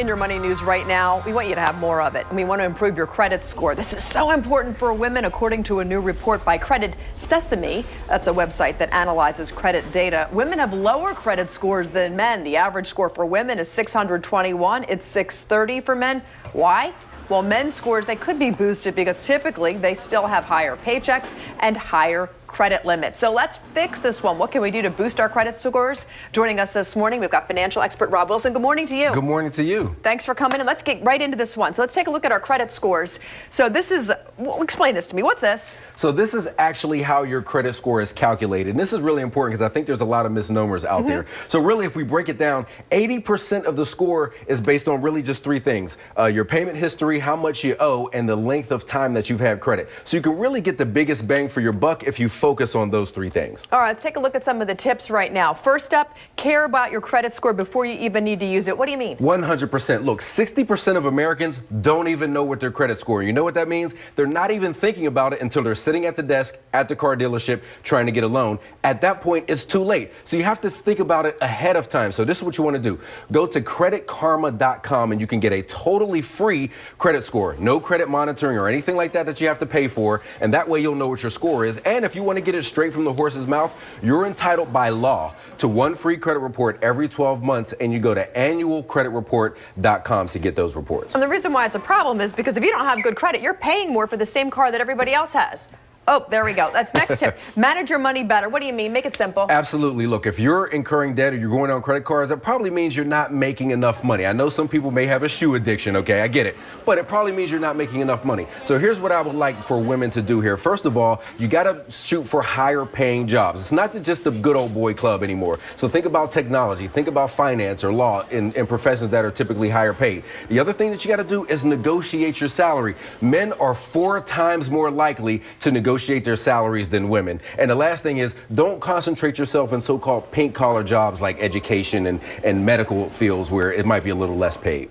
In your money news right now, we want you to have more of it, and we want to improve your credit score. This is so important for women, according to a new report by Credit Sesame. That's a website that analyzes credit data. Women have lower credit scores than men. The average score for women is 621. It's 630 for men. Why? Well, men's scores, they could be boosted because typically they still have higher paychecks and higher credit limits. So let's fix this one. What can we do to boost our credit scores? Joining us this morning, we've got financial expert Rob Wilson. Good morning to you. Good morning to you. Thanks for coming, and let's get right into this one. So let's take a look at our credit scores. So this is, well, explain this to me. What's this? So this is actually how your credit score is calculated. And this is really important because I think there's a lot of misnomers out there. So really, if we break it down, 80% of the score is based on really just three things. Your payment history, how much you owe, and the length of time that you've had credit. So you can really get the biggest bang for your buck if you focus on those three things. All right, let's take a look at some of the tips right now. First up, care about your credit score before you even need to use it. What do you mean? 100%. Look, 60% of Americans don't even know what their credit score is. You know what that means? They're not even thinking about it until they're sitting at the desk at the car dealership trying to get a loan. At that point, it's too late. So you have to think about it ahead of time. So this is what you want to do. Go to creditkarma.com and you can get a totally free credit score. No credit monitoring or anything like that that you have to pay for. And that way you'll know what your score is. And if you want to get it straight from the horse's mouth, you're entitled by law to one free credit report every 12 months. And you go to annualcreditreport.com to get those reports. And the reason why it's a problem is because if you don't have good credit, you're paying more for the same car that everybody else has. Oh, there we go. That's next tip. Manage your money better. What do you mean? Make it simple. Absolutely. Look, if you're incurring debt or you're going on credit cards, that probably means you're not making enough money. I know some people may have a shoe addiction, okay? I get it. But it probably means you're not making enough money. So here's what I would like for women to do here. First of all, you got to shoot for higher paying jobs. It's not just the good old boy club anymore. So think about technology, think about finance or law in professions that are typically higher paid. The other thing that you got to do is negotiate your salary. Men are 4 times more likely to negotiate their salaries than women. And the last thing is, don't concentrate yourself in so-called pink collar jobs like education and medical fields where it might be a little less paid.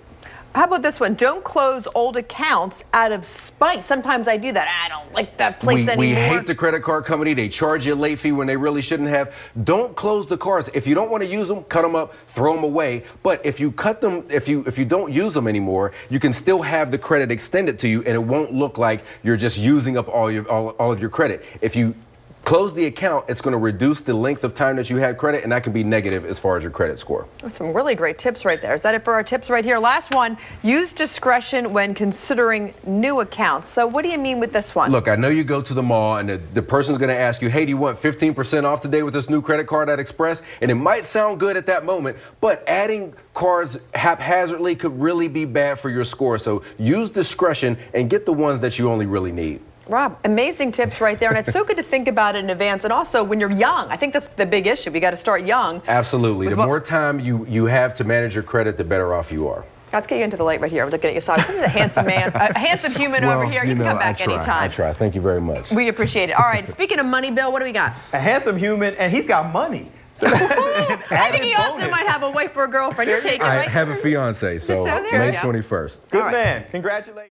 How about this one? Don't close old accounts out of spite. Sometimes I do that. I don't like that place anymore. We hate the credit card company. They charge you a late fee when they really shouldn't have. Don't close the cards. If you don't want to use them, cut them up, throw them away. But if you cut them, if you don't use them anymore, you can still have the credit extended to you, and it won't look like you're just using up all of your credit. If you close the account, it's going to reduce the length of time that you had credit, and that can be negative as far as your credit score. Some really great tips right there. Is that it for our tips right here? Last one, use discretion when considering new accounts. So what do you mean with this one? Look, I know you go to the mall and the person's going to ask you, hey, do you want 15% off today with this new credit card at Express? And it might sound good at that moment, but adding cards haphazardly could really be bad for your score. So use discretion and get the ones that you only really need. Rob, amazing tips right there. And it's so good to think about it in advance. And also when you're young, I think that's the big issue. We got to start young. Absolutely. The more time you have to manage your credit, the better off you are. Let's get you into the light right here. I'm looking at you. This is a handsome man, a handsome human over here. You can come back anytime. I try. Thank you very much. We appreciate it. All right. Speaking of money, Bill, what do we got? A handsome human, and he's got money. So I think he also might have a wife or a girlfriend. You're taking, right? I have a fiance, so May 21st. Good man. Congratulations.